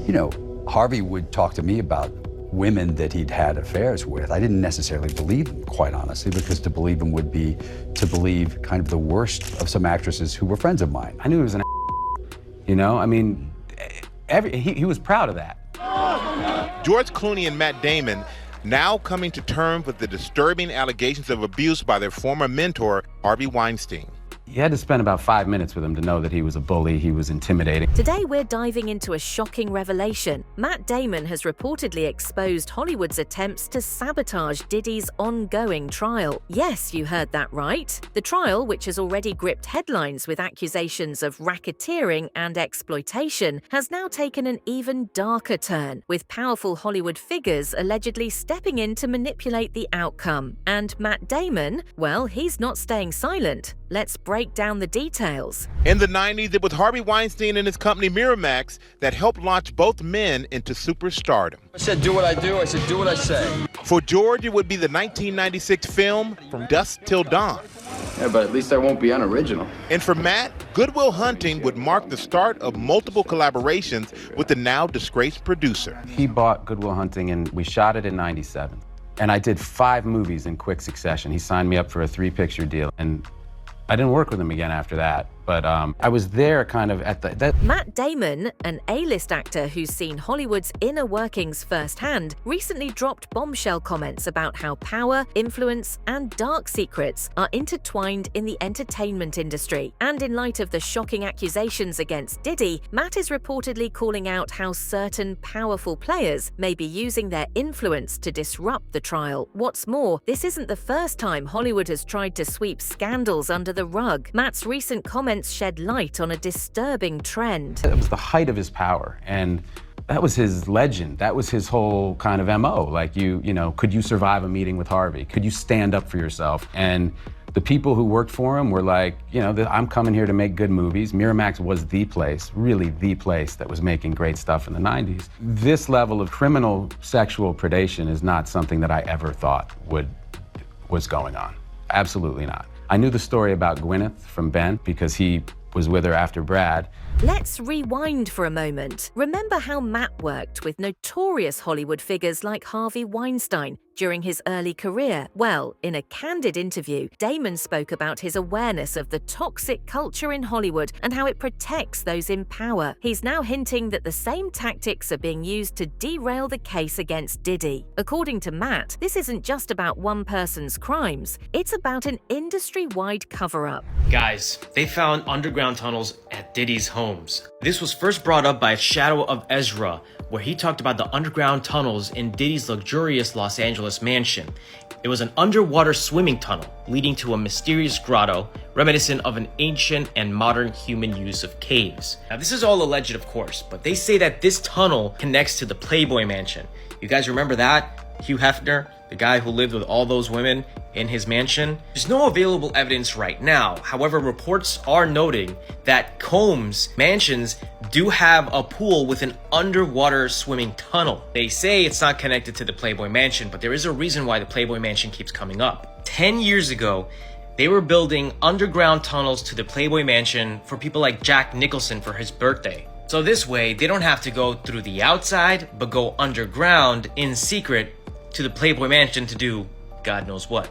You know, Harvey would talk to me about women that he'd had affairs with. I didn't necessarily believe him, quite honestly, because to believe him would be to believe kind of the worst of some actresses who were friends of mine. I knew he was an you know? I mean, he was proud of that. George Clooney and Matt Damon now coming to terms with the disturbing allegations of abuse by their former mentor, Harvey Weinstein. You had to spend about 5 minutes with him to know that he was a bully, he was intimidating. Today we're diving into a shocking revelation. Matt Damon has reportedly exposed Hollywood's attempts to sabotage Diddy's ongoing trial. Yes, you heard that right. The trial, which has already gripped headlines with accusations of racketeering and exploitation, has now taken an even darker turn, with powerful Hollywood figures allegedly stepping in to manipulate the outcome. And Matt Damon, well, he's not staying silent. Let's break down the details. In the 90s, it was Harvey Weinstein and his company Miramax that helped launch both men into superstardom. I said do what I do, I said do what I say. For George, it would be the 1996 film From Dusk Till Dawn. Yeah, but at least I won't be unoriginal. And for Matt, Good Will Hunting would mark the start of multiple collaborations with the now disgraced producer. He bought Good Will Hunting and we shot it in '97. And I did 5 movies in quick succession. He signed me up for a 3-picture deal. And I didn't work with him again after that, but I was there kind of at the... Matt Damon, an A-list actor who's seen Hollywood's inner workings firsthand, recently dropped bombshell comments about how power, influence, and dark secrets are intertwined in the entertainment industry. And in light of the shocking accusations against Diddy, Matt is reportedly calling out how certain powerful players may be using their influence to disrupt the trial. What's more, this isn't the first time Hollywood has tried to sweep scandals under the rug. Matt's recent comments shed light on a disturbing trend. It was the height of his power, and that was his legend. That was his whole kind of MO. Like, you know, could you survive a meeting with Harvey? Could you stand up for yourself? And the people who worked for him were like, you know, I'm coming here to make good movies. Miramax was the place, really the place that was making great stuff in the 90s. This level of criminal sexual predation is not something that I ever thought was going on. Absolutely not. I knew the story about Gwyneth from Ben because he was with her after Brad. Let's rewind for a moment. Remember how Matt worked with notorious Hollywood figures like Harvey Weinstein during his early career? Well, in a candid interview, Damon spoke about his awareness of the toxic culture in Hollywood and how it protects those in power. He's now hinting that the same tactics are being used to derail the case against Diddy. According to Matt, this isn't just about one person's crimes, it's about an industry-wide cover-up. Guys, they found underground tunnels at Diddy's homes. This was first brought up by Shadow of Ezra, where he talked about the underground tunnels in Diddy's luxurious Los Angeles mansion. It was an underwater swimming tunnel leading to a mysterious grotto, reminiscent of an ancient and modern human use of caves. Now, this is all alleged, of course, but they say that this tunnel connects to the Playboy Mansion. You guys remember that? Hugh Hefner, the guy who lived with all those women in his mansion? There's no available evidence right now. However, reports are noting that Combs mansions do have a pool with an underwater swimming tunnel. They say it's not connected to the Playboy Mansion, but there is a reason why the Playboy Mansion keeps coming up. 10 years ago, they were building underground tunnels to the Playboy Mansion for people like Jack Nicholson for his birthday. So this way, they don't have to go through the outside, but go underground in secret to the Playboy Mansion to do God knows what.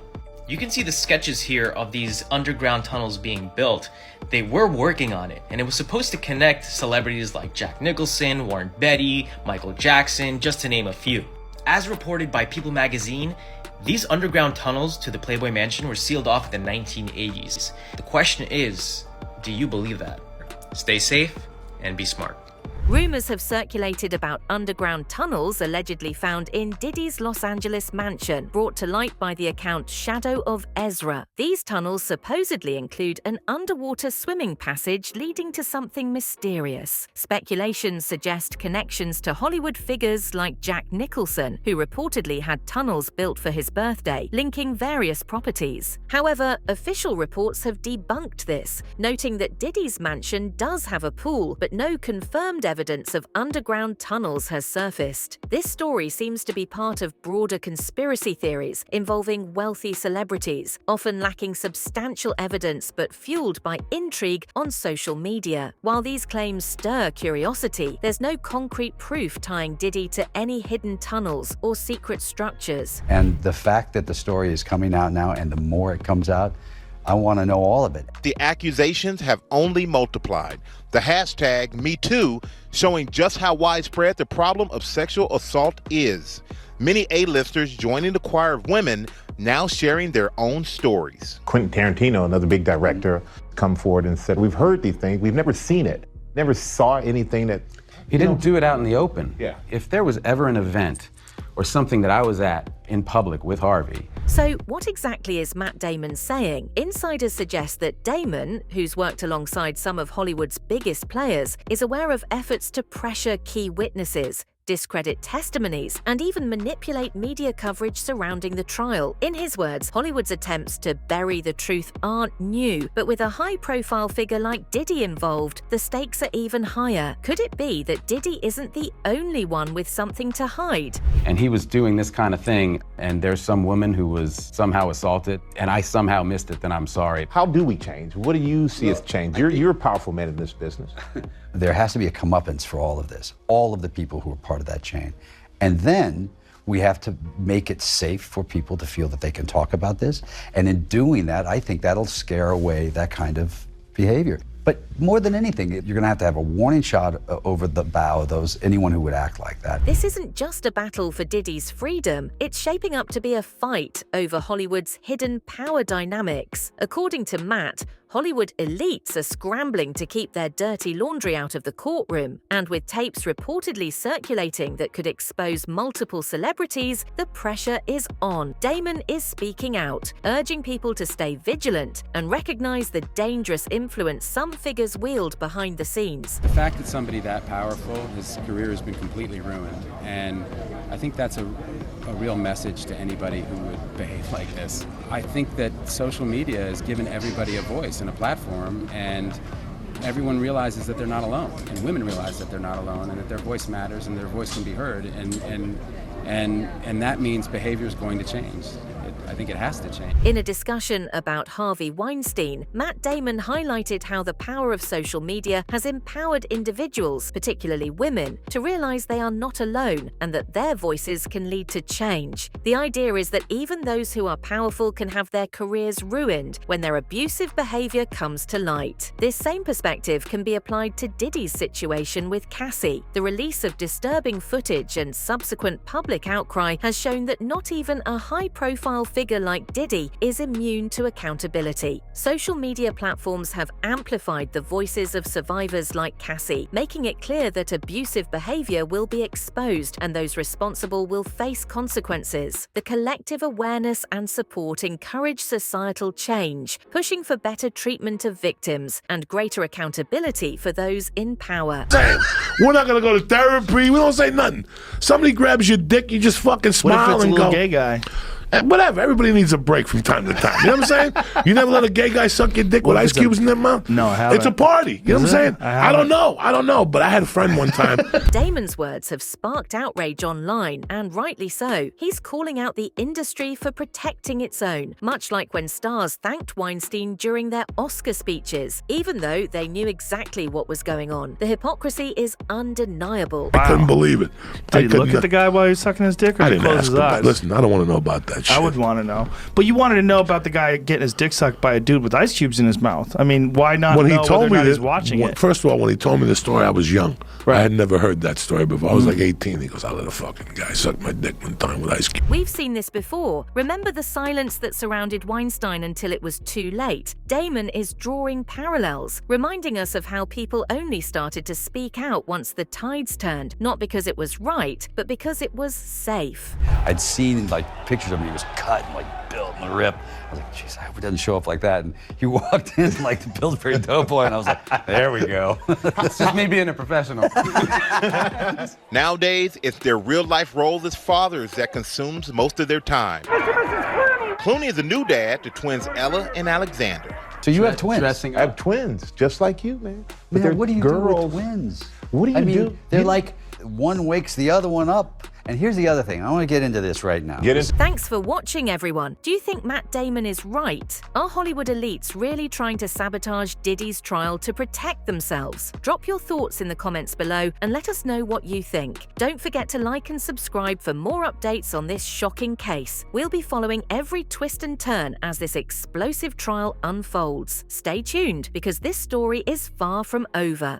You can see the sketches here of these underground tunnels being built. They were working on it, and it was supposed to connect celebrities like Jack Nicholson, Warren Beatty, Michael Jackson, just to name a few. As reported by People magazine, these underground tunnels to the Playboy Mansion were sealed off in the 1980s. The question is, do you believe that? Stay safe and be smart. Rumors have circulated about underground tunnels allegedly found in Diddy's Los Angeles mansion, brought to light by the account Shadow of Ezra. These tunnels supposedly include an underwater swimming passage leading to something mysterious. Speculations suggest connections to Hollywood figures like Jack Nicholson, who reportedly had tunnels built for his birthday, linking various properties. However, official reports have debunked this, noting that Diddy's mansion does have a pool, but no confirmed evidence evidence of underground tunnels has surfaced. This story seems to be part of broader conspiracy theories involving wealthy celebrities, often lacking substantial evidence but fueled by intrigue on social media. While these claims stir curiosity, there's no concrete proof tying Diddy to any hidden tunnels or secret structures. And the fact that the story is coming out now, and the more it comes out, I want to know all of it. The accusations have only multiplied. The hashtag #MeToo showing just how widespread the problem of sexual assault is. Many A-listers joining the choir of women now sharing their own stories. Quentin Tarantino, another big director, come forward and said, we've heard these things, we've never seen it, never saw anything that... He didn't do it out in the open. Yeah. If there was ever an event or something that I was at in public with Harvey. So what exactly is Matt Damon saying? Insiders suggest that Damon, who's worked alongside some of Hollywood's biggest players, is aware of efforts to pressure key witnesses, discredit testimonies, and even manipulate media coverage surrounding the trial. In his words, Hollywood's attempts to bury the truth aren't new, but with a high-profile figure like Diddy involved, the stakes are even higher. Could it be that Diddy isn't the only one with something to hide? And he was doing this kind of thing, and there's some woman who was somehow assaulted, and I somehow missed it, then I'm sorry. How do we change? What do you see as change? You're a powerful man in this business. There has to be a comeuppance for all of this, all of the people who are part of that chain. And then we have to make it safe for people to feel that they can talk about this. And in doing that, I think that'll scare away that kind of behavior. But more than anything, you're going to have a warning shot over the bow of anyone who would act like that. This isn't just a battle for Diddy's freedom. It's shaping up to be a fight over Hollywood's hidden power dynamics. According to Matt, Hollywood elites are scrambling to keep their dirty laundry out of the courtroom, and with tapes reportedly circulating that could expose multiple celebrities, the pressure is on. Damon is speaking out, urging people to stay vigilant and recognize the dangerous influence some figures wield behind the scenes. The fact that somebody that powerful, his career has been completely ruined, and I think that's a real message to anybody who would behave like this. I think that social media has given everybody a voice and a platform, and everyone realizes that they're not alone, and women realize that they're not alone, and that their voice matters and their voice can be heard, and that means behavior is going to change. I think it has to change. In a discussion about Harvey Weinstein, Matt Damon highlighted how the power of social media has empowered individuals, particularly women, to realize they are not alone and that their voices can lead to change. The idea is that even those who are powerful can have their careers ruined when their abusive behavior comes to light. This same perspective can be applied to Diddy's situation with Cassie. The release of disturbing footage and subsequent public outcry has shown that not even a high-profile figure like Diddy is immune to accountability. Social media platforms have amplified the voices of survivors like Cassie, making it clear that abusive behavior will be exposed and those responsible will face consequences. The collective awareness and support encourage societal change, pushing for better treatment of victims and greater accountability for those in power. We're not gonna go to therapy. We don't say nothing. Somebody grabs your dick, you just fucking smile what if it's and a little go. Gay guy. Whatever. Everybody needs a break from time to time. You know what I'm saying? You never let a gay guy suck your dick with ice cubes in their mouth? No, I haven't. It's a party. You know what I'm saying? I don't know. But I had a friend one time. Damon's words have sparked outrage online, and rightly so. He's calling out the industry for protecting its own, much like when stars thanked Weinstein during their Oscar speeches, even though they knew exactly what was going on. The hypocrisy is undeniable. I couldn't believe it. Did he look at the guy while he was sucking his dick, or I did he didn't close ask his him. eyes? Listen, I don't want to know about that shit. I would want to know. But you wanted to know about the guy getting his dick sucked by a dude with ice cubes in his mouth. I mean, why not when know he told whether or me not this, he's watching it? First of all, when he told me the story, I was young. Right. I had never heard that story before. I was like 18. He goes, I let a fucking guy suck my dick one time with ice cubes. We've seen this before. Remember the silence that surrounded Weinstein until it was too late? Damon is drawing parallels, reminding us of how people only started to speak out once the tides turned, not because it was right, but because it was safe. I'd seen pictures of him. He was cut and built in the rip. I was like, jeez, I hope it doesn't show up like that. And he walked in the Pillsbury Doughboy, and I was like, there we go. It's just me being a professional. Nowadays, it's their real-life role as fathers that consumes most of their time. Clooney is a new dad to twins Ella and Alexander. So you have twins. Dressing I have up. twins, just like you, man. But Man, they're what do you girls. do with twins? What do you I mean, do? They're You- like one wakes the other one up. And here's the other thing. I want to get into this right now. Get into Thanks for watching, everyone. Do you think Matt Damon is right? Are Hollywood elites really trying to sabotage Diddy's trial to protect themselves? Drop your thoughts in the comments below and let us know what you think. Don't forget to like and subscribe for more updates on this shocking case. We'll be following every twist and turn as this explosive trial unfolds. Stay tuned because this story is far from over.